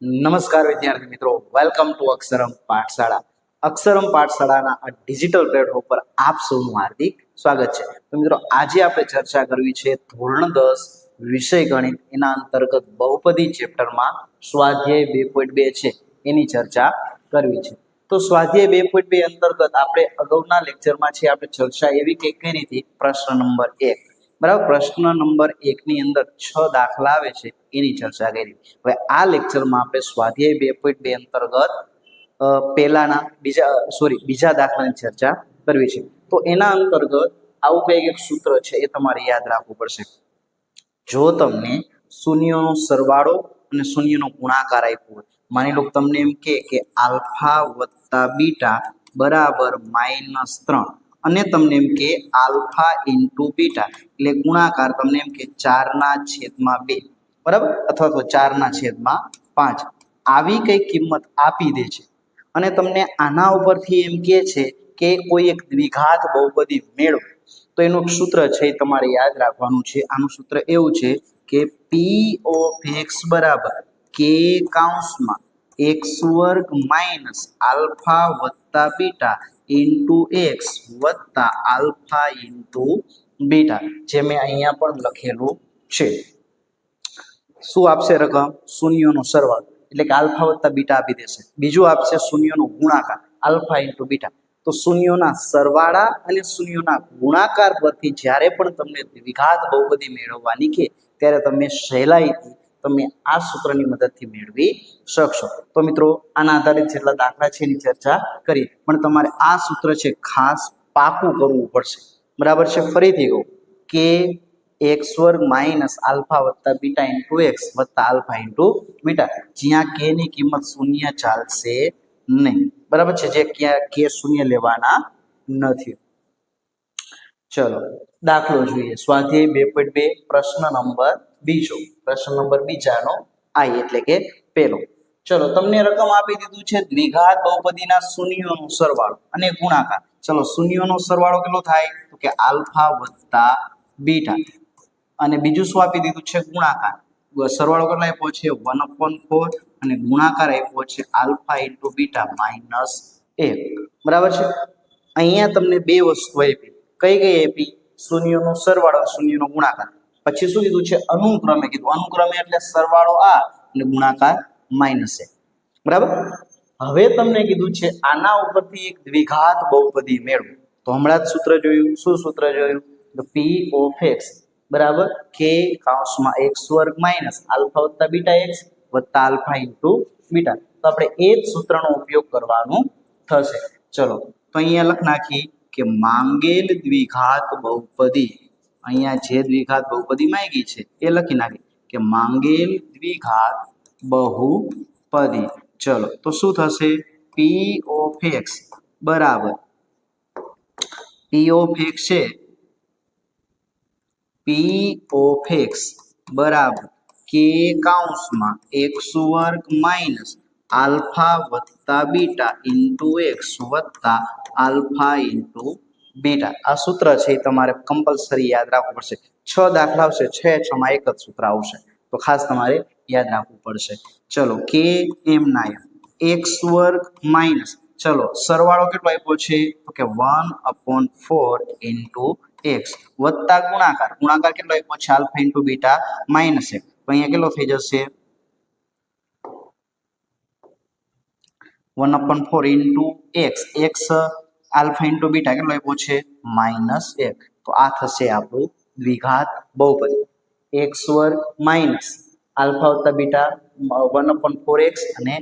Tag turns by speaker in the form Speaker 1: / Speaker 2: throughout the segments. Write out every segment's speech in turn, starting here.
Speaker 1: નમસ્કાર વિદ્યાર્થી મિત્રો, વેલકમ ટુ અક્ષરમ પાઠશાળા. અક્ષરમ પાઠશાળાના આ ડિજિટલ પ્લેટફોર્મ પર આપ સૌનું હાર્દિક સ્વાગત છે. તો મિત્રો, આજે આપણે ચર્ચા કરવી છે ધોરણ 10 વિષય ગણિત એના અંતર્ગત બહુપદી ચેપ્ટરમાં સ્વાધ્યાય 2.2 છે એની ચર્ચા કરવી છે. તો સ્વાધ્યાય 2.2 અંતર્ગત આપણે અગાઉના લેક્ચરમાં છે આપણે ચર્ચા એવી કંઈક કરી હતી, પ્રશ્ન નંબર 1. બરાબર, પ્રશ્ન નંબર 1 ની અંદર 6 દાખલા આવે છે એની ચર્ચા કરી. હવે આ લેક્ચરમાં આપણે સ્વાધ્યાય 2.2 અંતર્ગત બીજા દાખલાની ચર્ચા કરવી છે. તો એના અંતર્ગત આવું કંઈક એક સૂત્ર છે એ તમારે યાદ રાખવું પડશે. જો તમને શૂન્યનો સરવાળો અને શૂન્યનો ગુણાકાર આપ્યો હોય, માની લો તમને એમ કે આલ્ફા વત્તા બીટા બરાબર -3 અને તમને એમ કે આલ્ફા ઇન્ટુ બીટા એટલે ગુણાકાર તમને એમ કે 4/2 બરાબર, અથવા તો 4/5 આવી કઈ કિંમત આપી દે છે અને તમને આના ઉપરથી એમ કહે છે કે કોઈ એક દ્વિઘાત બહુપદી મેળવો, તો એનું સૂત્ર છે એ તમારે યાદ રાખવાનું છે. આનું સૂત્ર એવું છે કે પી ઓફ એક્સ બરાબર કે કૌંસમાં એક્સ વર્ગ માઇનસ આલ્ફા વત્તા બીટા ઇન્ટુ એક્સ વત્તા આલ્ફા ઇન્ટુ બીટા, જે મેં અહીંયા પણ લખેલું છે. શું આપશે રકમ? શૂન્યનો સરવાળો એટલે કે આલ્ફા વત્તા બીટા આપી દેશે. બીજું આપશે શૂન્યનો ગુણાકાર આલ્ફા ઇન્ટુ બીટા. તો શૂન્યોના સરવાળા અને શૂન્યોના ગુણાકાર પરથી જ્યારે પણ તમને દ્વિઘાત બહુપદી મેળવવાની કે ત્યારે તમે સહેલાઈથી તમે આ સૂત્રની મદદથી મેળવી શકશો. તો મિત્રો, આના આધારિત જેટલા દાખલા છે એની ચર્ચા કરી, પણ તમારે આ સૂત્ર છે ખાસ પાકું કરવું પડશે. બરાબર છે? ફરીથી કહું કે એક્સ વર્ગ માઇનસ આલ્ફા વત્તા બીટા ઇન્ટુ એક્સ વત્તા આલ્ફા ઇન્ટુ બીટા, જ્યાં કે ની કિંમત શૂન્ય ચાલશે નહીં. બરાબર છે? જે ક્યાં કે શૂન્ય લેવાના નથી. ચલો દાખલો જોઈએ. સ્વાધ્યાય 2.2 પ્રશ્ન નંબર બીજો. પ્રશ્ન નંબર બીજાનો આઈ એટલે કે પહેલો. ચલો, તમને રકમ આપી દીધું છે દ્વિઘાત બહુપદીના શૂન્યોનો સરવાળો અને ગુણાકાર. ચલો, શૂન્યોનો સરવાળો કેટલો થાય? તો કે આલ્ફા વત્તા બીટા, અને બીજું શું આપી દીધું છે? ગુણાકાર. સરવાળો કેટલો આપ્યો છે? 1/4 અને ગુણાકાર આપ્યો છે આલ્ફા ઇન્ટુ બીટા -1. બરાબર છે? અહીંયા તમને બે વસ્તુ આપી. કઈ કઈ આપી? શૂન્યનો સરવાળો, શૂન્યનો ગુણાકાર. પછી શું કીધું છે? અનુક્રમે કીધું. અનુક્રમે એટલે સરવાળો આ અને ગુણાકાર -1. બરાબર. હવે તમને કીધું છે આના ઉપરથી એક દ્વિઘાત બહુપદી મેળવો. તો હમણાં જ સૂત્ર જોયું. શું સૂત્ર જોયું? તો પી ઓફ એક્સ બરાબર કે કૌંસમાં એક્સ વર્ગ માઇનસ આલ્ફા વત્તા બીટા એક્સ વત્તા આલ્ફા ઇન્ટુ બીટા. તો આપણે એ જ સૂત્રનો ઉપયોગ કરવાનો થશે. ચલો, તો અહીંયા લખ નાખી કે માંગેલ દ્વિઘાત બહુપદી, અહીંયા જે દ્વિઘાત બહુપદી માંગી છે એ લખી નાખી કે માંગેલ દ્વિઘાત બહુપદી. ચલો, તો શું થશે? પી ઓફ એક્સ બરાબર પી ઓફ એક્સ છે પી ઓફ એક્સ બરાબર કે કૌંસમાં એક્સ વર્ગ માઇનસ આલ્ફા વત્તા બીટા ઇન્ટુ એક્સ વત્તા આલ્ફા ઇન્ટુ બીટા. આ સૂત્ર છે એ તમારે કમ્પલસરી યાદ રાખવું પડશે. 6 દાખલા આવશે, 6 માં એક જ સૂત્ર આવશે, તો ખાસ તમારે યાદ રાખવું પડશે. ચલો, કે એમ ના એમ એક્સ વર્ગ માઇનસ, ચલો સરવાળો કેટલો આપ્યો છે? તો કે 1/4 ઇન્ટુ એક્સ વત્તા ગુણાકાર. ગુણાકાર કેટલો આપ્યો છે? Alpha into beta -1. તો અહીંયા કેટલો થઈ જશે? 1/4 into x, x alpha into beta કેટલો આપ્યો છે? -1. તો આ થશે આપણું દ્વિઘાત બહુપદી. એક્સ વર્ગ માઇનસ આલ્ફા વત્તા બીટા 1/4 એક્સ અને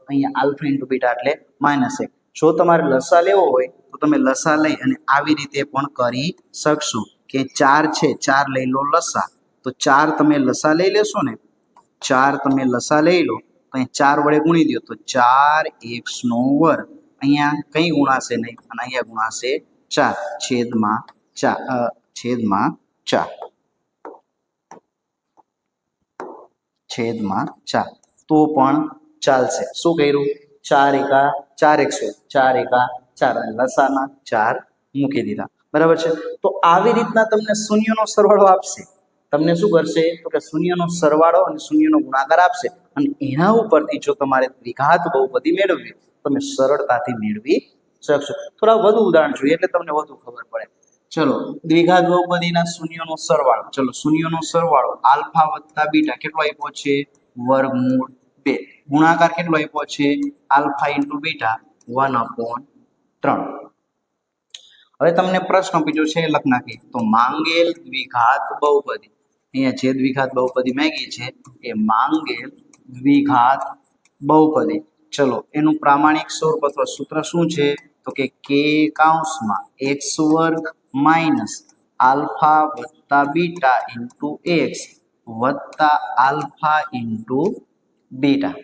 Speaker 1: અહીંયા આલ્ફા ઇન્ટુ બીટા એટલે -1. જો તમારે લસા લેવો હોય તો તમે લસા લઈ અને આવી રીતે પણ કરી શકશો કે 4 છે, 4 લઈ લો લસા. તો 4 તમે લસા લઈ લેશો ને, 4 તમે લસા લઈ લો તો અહીંયા 4 વડે ગુણી દો તો 4x². અહીંયા કઈ ગુણાશે નહીં અને અહીંયા ગુણાશે 4 છેદમાં 4 તો પણ ચાલશે. શું કર્યું? 4 એકા 4x², 4 એકા 4 અને લસાના 4 મૂકી દીધા. બરાબર છે? તો આવી રીતના તમને શૂન્યનો સરવાળો આપશે. તમને શું કરશે તો કે શૂન્યનો સરવાળો અને શૂન્યનો ગુણાકાર આપશે અને એના ઉપરથી જો તમારે દ્વિઘાત બહુપદી મેળવવી તમે સરળતાથી મેળવી શકશો. થોડા વધુ ઉદાહરણ જોઈએ એટલે તમને વધુ ખબર પડે. ચલો દ્વિઘાત બહુપદીના શૂન્યનો સરવાળો. ચલો શૂન્યનો સરવાળો આલ્ફા વત્તા બીટા કેટલો આપ્યો છે વર્ગમૂળ 2. ગુણાકાર કેટલો આપ્યો છે આલ્ફા ઇન્ટુ બીટા 1/3. હવે તમને પ્રશ્ન બીજો છે લખ નાખી તો માંગેલ દ્વિઘાત બહુપદી. અહીંયા જે દ્વિઘાત બહુપદી માંગી છે એ માંગેલ દ્વિઘાત બહુપદી. ચલો એનું પ્રામાણિક સ્વરૂપ અથવા સૂત્ર શું છે તો કે k કૌંસમાં x વર્ગ માઇનસ આલ્ફા વત્તા બીટા ઇન્ટુ x વત્તા આલ્ફા ઇન્ટુ બીટા.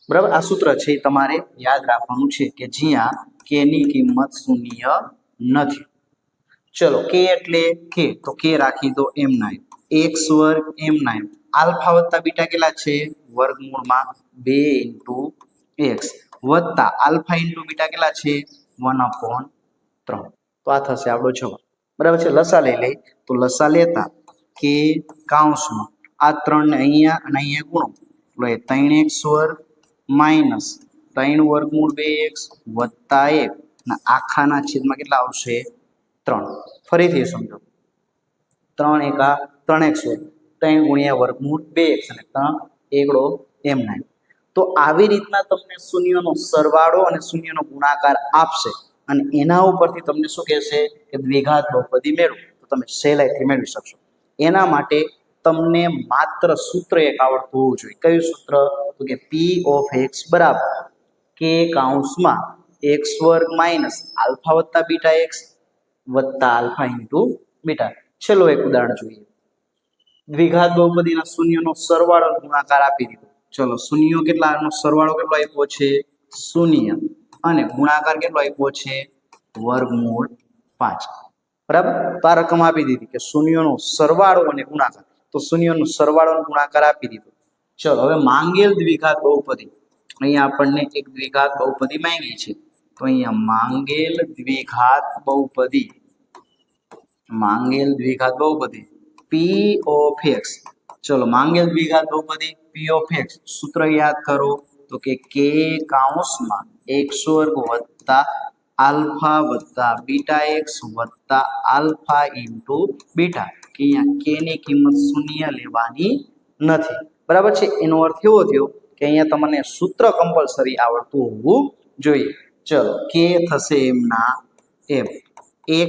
Speaker 1: બરાબર, આ સૂત્ર છે તમારે યાદ રાખવાનું છે કે જ્યાં k ની કિંમત શૂન્ય નથી. ચલો k એટલે k તો k રાખી દો એમ નામ, x વર્ગ એમ નામ, આલ્ફા વત્તા બીટા કેટલા છે વર્ગમૂળમાં 2 ઇન્ટુ x વત્તા આલ્ફા ઇન્ટુ બીટા કેટલા છે 1/3. તો આ થશે આપણો જવાબ. બરાબર છે. લસા લઈ લઈ તો લસા લેતા k કૌંસમાં આ 3 ને અહીંયા અને અહીંયા ગુણો એટલે 3x વર્ગ માઇનસ 3 વર્ગમૂળ 2x વત્તા 1 અને આખાના છેદમાં કેટલા આવશે 3. ફરીથી સમજો 3 એકા 3x વર્ગ 3 ગુણ્યા વર્ગમૂળ 2x અને 3 એકડો એમ નામ. તો આવી રીતના તમને શૂન્યનો સરવાળો અને શૂન્યનો ગુણાકાર આપશે અને એના ઉપરથી તમને શું કહેશે કે દ્વિઘાત બહુપદી મેળવો તો તમે સહેલાઈથી મેળવી શકશો. એના માટે તમને માત્ર સૂત્ર એક આવડતું હોવું જોઈએ. કયું સૂત્ર તો કે p ઓફ x બરાબર k કૌંસમાં x વર્ગ માઇનસ આલ્ફા વત્તા બીટા x વત્તા આલ્ફા ઇન્ટુ બીટા. છેલ્લો એક ઉદાહરણ જોઈએ. દ્વિઘાત બહુપદીના શૂન્યનો સરવાળો ગુણાકાર આપી દીધો. ચલો શૂન્યો કેટલાનો સરવાળો કેટલો આપ્યો છે શૂન્ય અને ગુણાકાર કેટલો આપ્યો છે વર્ગમૂળ 5. બરાબર, તો આ રકમ આપી દીધી કે શૂન્યનો સરવાળો અને ગુણાકાર. તો શૂન્યનો સરવાળો અને ગુણાકાર આપી દીધો. ચલો હવે માંગેલ દ્વિઘાત બહુપદી. અહીંયા આપણને એક દ્વિઘાત બહુપદી માંગી છે તો અહીંયા માંગેલ દ્વિઘાત બહુપદી, માંગેલ દ્વિઘાત બહુપદી p ઓફ x. ચલો માંગેલ દ્વિઘાત બહુપદી p ઓફ x સૂત્ર યાદ કરો તો કે k કૌંસમાં x વર્ગ વત્તા આલ્ફા વત્તા બીટા x વત્તા આલ્ફા ઇન્ટુ બીટા. કે અહીંયા k ની કિંમત શૂન્ય લેવાની નથી. બરાબર છે. એનો અર્થ એવો થયો કે અહીંયા તમને સૂત્ર કમ્પલસરી આવડતું હોવું જોઈએ. ચલો k થશે એમના એમ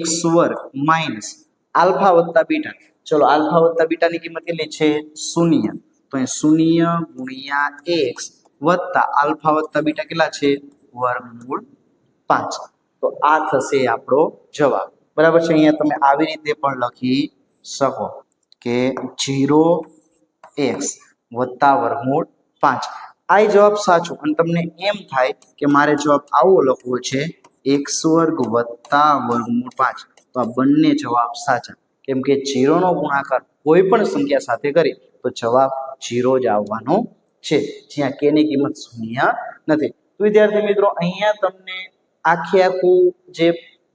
Speaker 1: x વર્ગ માઇનસ આલ્ફા વત્તા બીટા. ચલો આલ્ફા વત્તા બીટાની કિંમત કેટલી છે શૂન્ય. તો અહીં શૂન્ય ગુણ્યા x વત્તા આલ્ફા વત્તા બીટા કેટલા છે વર્ગમૂળ 5. તો આ થશે આપણો જવાબ. બરાબર છે. અહીંયા તમે આવી રીતે પણ લખી શકો કે 0x વત્તા વર્ગમૂળ 5. આ જવાબ સાચો અને તમને એમ થાય કે મારે જવાબ આવો લખવો છે x વર્ગ વત્તા વર્ગમૂળ 5. તો આ બંને જવાબ સાચા, કેમ કે 0 નો ગુણાકાર કોઈ પણ સંખ્યા સાથે કરી તો જવાબ 0 જ આવવાનો છે, જ્યાં k ની કિંમત શૂન્ય નથી. તો વિદ્યાર્થી મિત્રો અહીંયા તમને આખું જે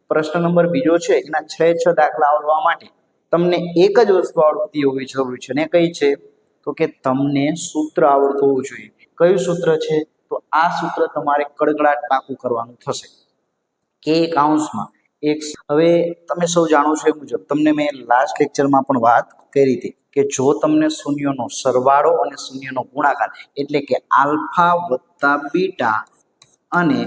Speaker 1: પ્રશ્ન નંબર બીજો છે એના 6 દાખલા આવડવા માટે તમને એક જ વસ્તુ આવડતી હોવી જરૂરી છે ને કઈ છે તો કે તમને સૂત્ર આવડતું હોવું જોઈએ. કયું સૂત્ર છે તો આ સૂત્ર તમારે કડકડાટ પાકું કરવાનું થશે. k કૌંસમાં x. હવે તમે સૌ જાણો છો એ મુજબ તમને મેં લાસ્ટ લેક્ચરમાં પણ વાત કરી હતી કે જો તમને શૂન્યનો સરવાળો અને શૂન્યનો ગુણાકાર એટલે કે આલ્ફા વત્તા બીટા અને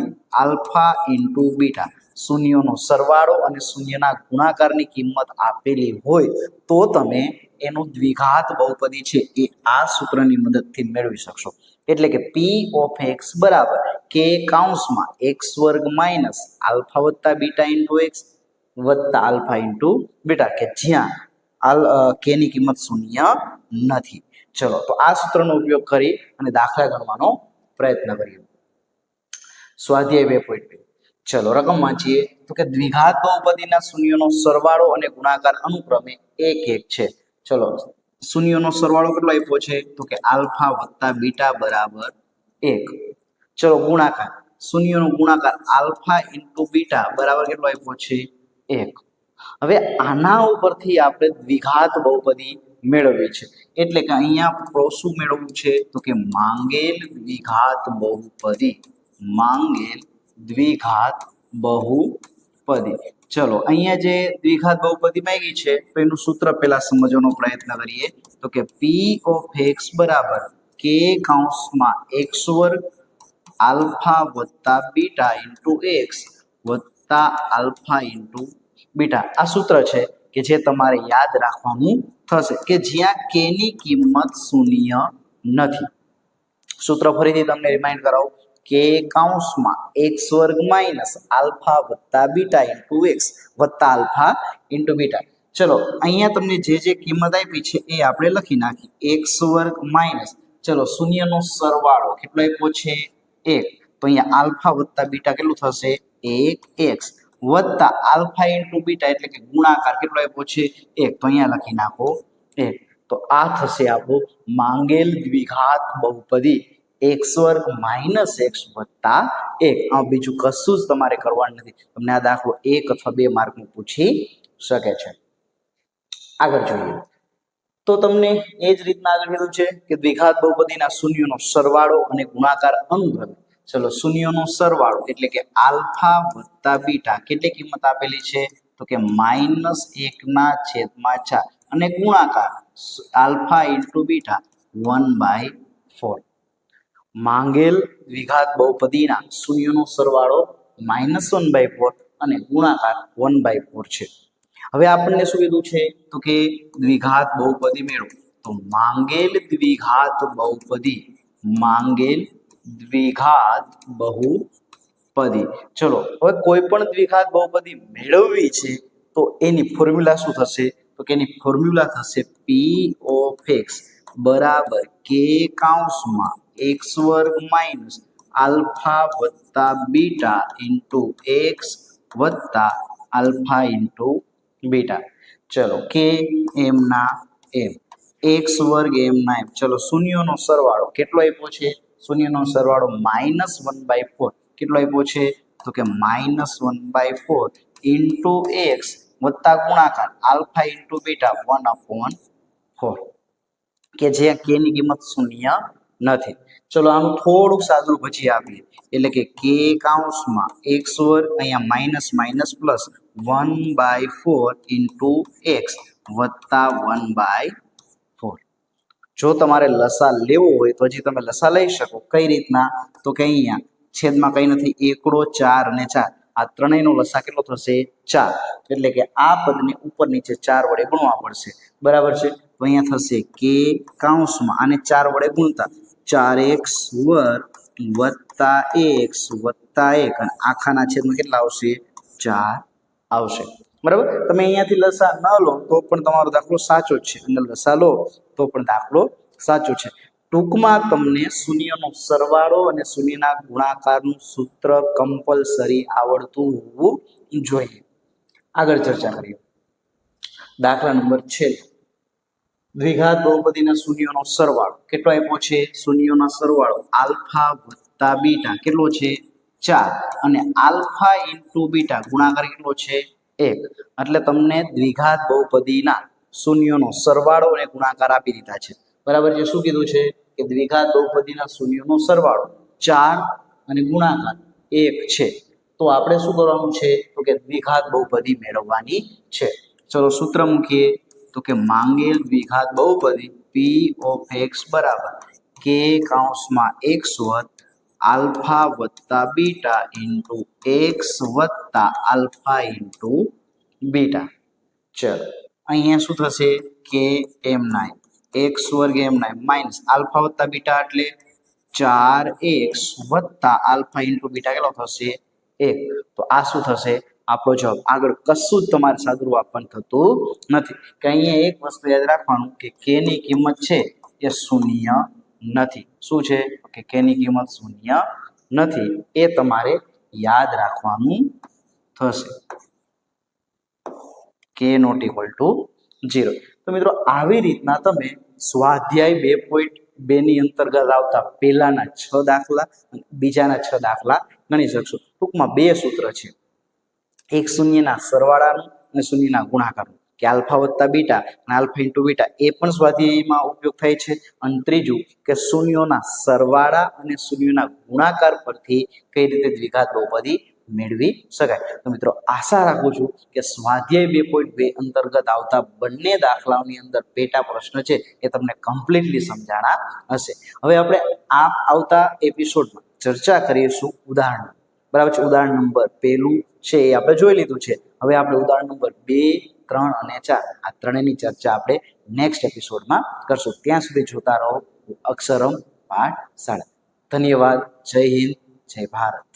Speaker 1: આલ્ફા ઇન્ટુ બીટા શૂન્યનો સરવાળો અને શૂન્યના ગુણાકારની કિંમત આપેલી હોય તો તમે એનું દ્વિઘાત બહુપદી છે એ આ સૂત્રની મદદથી મેળવી શકશો. એટલે કે p ઓફ x બરાબર k કૌંસમાં x વર્ગ માઇનસ આલ્ફા વત્તા બીટા ઇન્ટુ x વત્તા આલ્ફા ઇન્ટુ બીટા, કે જ્યાં k ની કિંમત શૂન્ય નથી. ચલો તો આ સૂત્રનો ઉપયોગ કરી અને દાખલા ગણવાનો પ્રયત્ન કરીએ. સ્વાધ્યાય 2.2. ચલો રકમ વાંચીએ તો કે દ્વિઘાત બહુપદીના શૂન્યનો સરવાળો અને ગુણાકાર અનુક્રમે 1 1 છે. ચલો શૂન્યનો સરવાળો કેટલો આપ્યો છે તો કે આલ્ફા વત્તા બીટા બરાબર 1. ચલો ગુણાકાર શૂન્યનો ગુણાકાર આલ્ફા ઇન્ટુ બીટા બરાબર કેટલો આપ્યો છે 1. હવે આના ઉપરથી આપણે દ્વિઘાત બહુપદી મેળવવી છે, એટલે કે અહીંયા શું મેળવવું છે તો કે માંગેલ દ્વિઘાત બહુપદી, માંગેલ દ્વિઘાત બહુપદી. ચલો અહીંયા જે દ્વિઘાત બહુપદી માંગી છે તો એનું સૂત્ર પહેલા સમજવાનો પ્રયત્ન કરીએ તો કે પી ઓફ એક્સ બરાબર કે કૌંસમાં એક્સ વર્ગ આલ્ફા વત્તા બીટા ઇન્ટુ એક્સ વત્તા આલ્ફા ઇન્ટુ બીટા. આ સૂત્ર છે કે જે તમારે યાદ રાખવાનું થશે કે જ્યાં કે ની કિંમત શૂન્ય નથી. સૂત્ર ફરીથી તમને રિમાઇન્ડ કરાવું કે કૌંસમાં એક્સ વર્ગ માઇનસ આલ્ફા વત્તા બીટા ઇન્ટુ એક્સ વત્તા આલ્ફા ઇન્ટુ બીટા. ચલો અહીંયા તમને જે કિંમત આપી છે એ આપણે લખી નાખી. એક્સ વર્ગ માઇનસ ચલો શૂન્યનો સરવાળો કેટલો આપ્યો છે 1, તો અહીંયા આલ્ફા વત્તા બીટા કેટલું થશે 1x વત્તા આલ્ફા ઇન્ટુ બીટા એટલે કે ગુણાકાર કેટલો આપ્યો છે 1, તો અહીંયા લખી નાખો 1. તો આ થશે આપણું માંગેલ દ્વિઘાત બહુપદી એક્સ વર્ગ માઇનસ એક્સ વત્તા 1. આ બીજું કશું જ તમારે કરવાનું નથી. તમને આ દાખલો 1 અથવા 2 માર્કનું પૂછી શકે છે. આગળ જોઈએ તો તમને એ જ રીતના આગળ કીધું છે કે દ્વિઘાત બહુપદીના શૂન્યનો સરવાળો અને ગુણાકાર અનુક્રમે. ચલો શૂન્યનો સરવાળો એટલે કે આલ્ફા વત્તા બીટા કેટલી કિંમત આપેલી છે તો કે -1/4 અને ગુણાકાર આલ્ફા ઇન્ટુ બીટા 1/4. માંગેલ દ્વિઘાત બહુપદીના શૂન્યનો સરવાળો -1/4 અને ગુણાકાર 1/4 છે. હવે આપણને શું કીધું છે તો કે દ્વિઘાત બહુપદી મેળવો. તો માંગેલ દ્વિઘાત બહુપદી, માંગેલ દ્વિઘાત બહુપદી. ચલો હવે કોઈ પણ દ્વિઘાત બહુપદી મેળવવી છે તો એની ફોર્મ્યુલા શું થશે તો કે એની ફોર્મ્યુલા થશે પી ઓફ એક્સ બરાબર કે કૌંસમાં એક્સ વર્ગ માઇનસ આલ્ફા વત્તા બીટા ઇન્ટુ એક્સ વત્તા આલ્ફા ઇન્ટુ બીટા. ચલો કે એમ ના એમ એક્સ વર્ગ એમ ના એમ. ચલો શૂન્યનો સરવાળો કેટલો આપ્યો છે શૂન્યનો સરવાળો -1/4 કેટલો આપ્યો છે તો કે -1/4 ઇન્ટુ એક્સ વત્તા ગુણાકાર આલ્ફા ઇન્ટુ બીટા 1/4 કે જ્યાં કે ની કિંમત શૂન્ય નથી. ચલો આનું થોડુંક સાદું પછી આપીએ એટલે કે કે કૌંસમાં એક્સ વર્ગ અહીંયા minus minus plus 1/4 into x વત્તા 1/4. જો તમારે લસા લેવો હોય તો હજી તમે લસા લઈ શકો. કઈ રીતના તો કે અહીંયા છેદમાં કઈ નથી, એકડો 4 અને 4 આ ત્રણેયનો લસા કેટલો થશે 4, એટલે કે આ પદને ઉપર નીચે 4 વડે ગુણવા પડશે. બરાબર છે. તો અહીંયા થશે કે કૌંસમાં આને 4 વડે ગુણતા 4x વર્ગ વત્તા x વત્તા 1 અને આખાના છેદમાં કેટલા આવશે 4 આવશે. બરાબર. તમે અહીંયાથી લસા ન લો તો પણ તમારો દાખલો સાચો જ છે અને લસા લો તો પણ દાખલો સાચો છે. ટૂંકમાં તમને શૂન્યનો સરવાળો અને શૂન્યના ગુણાકારનું સૂત્ર કમ્પલસરી આવડતું હોવું જોઈએ. આગળ ચર્ચા કરીએ. દાખલા નંબર 6 દ્વિઘાત બહુપદીના શૂન્યનો સરવાળો કેટલો આપ્યો છે શૂન્યનો સરવાળો આલ્ફા વત્તા બીટા કેટલો છે 4 અને આલ્ફા ઇન્ટુ બીટા ગુણાકાર કેટલો છે 1. એટલે તમને દ્વિઘાત બહુપદીના શૂન્યનો સરવાળો અને ગુણાકાર આપી દીધા છે. બરાબર છે. શું કીધું છે કે દ્વિઘાત બહુપદીના શૂન્યનો સરવાળો 4 અને ગુણાકાર 1 છે. તો આપણે શું કરવાનું છે તો કે દ્વિઘાત બહુપદી મેળવવાની છે. ચલો સૂત્ર મૂકીએ તો કે માંગેલ દ્વિઘાત બહુપદી પી ઓફ એક્સ બરાબર કે કૌંસમાં એક્સ વર્ગ આલ્ફા વત્તા બીટા ઇન્ટુ એક્સ વત્તા આલ્ફા ઇન્ટુ બીટા. ચલો અહીંયા શું થશે કે એમ ના એક્સ વર્ગ એમ ના માઇનસ આલ્ફા વત્તા બીટા એટલે 4x વત્તા આલ્ફા ઇન્ટુ બીટા કેટલો થશે 1. તો આ શું થશે આપણો જવાબ. આગળ કશું જ તમારે સાદુરૂપ આપવાનું થતું નથી. કે અહીંયા એક વસ્તુ યાદ રાખવાનું કે કે ની કિંમત છે એ શૂન્ય નથી. શું છે કે કે ની કિંમત શૂન્ય નથી, એ તમારે યાદ રાખવાનું થશે. કે નોટ ઇક્વલ ટુ 0. તો મિત્રો આવી રીતના તમે સ્વાધ્યાય 2.2 ની અંતર્ગત આવતા પહેલાના 6 દાખલા અને બીજાના 6 દાખલા ગણી શકશો. ટૂંકમાં 2 સૂત્ર છે, એક શૂન્યના સરવાળાનું અને શૂન્યના ગુણાકાર, કે આલ્ફા વત્તા બીટા અને આલ્ફા ઇન્ટુ બીટા એ પણ સ્વાધ્યાયમાં ઉપયોગ થાય છે. અને ત્રીજું કે શૂન્યોના સરવાળા અને શૂન્યોના ગુણાકાર પરથી કઈ રીતે દ્વિઘાત બહુપદી મેળવી શકાય. તો મિત્રો આશા રાખું છું કે સ્વાધ્યાય 2.2 અંતર્ગત આવતા બંને દાખલાઓની અંદર પેટા પ્રશ્ન છે એ તમને કમ્પ્લીટલી સમજાણા હશે. હવે આપણે આવતા એપિસોડમાં ચર્ચા કરીશું ઉદાહરણ, બરાબર છે. ઉદાહરણ નંબર 1 છે એ આપણે જોઈ લીધું છે. હવે આપણે ઉદાહરણ નંબર 2, 3 અને 4 આ ત્રણેયની ચર્ચા આપણે નેક્સ્ટ એપિસોડમાં કરશું. ત્યાં સુધી જોતા રહો અક્ષરમ પાઠશાળા. ધન્યવાદ. જય હિન્દ, જય ભારત.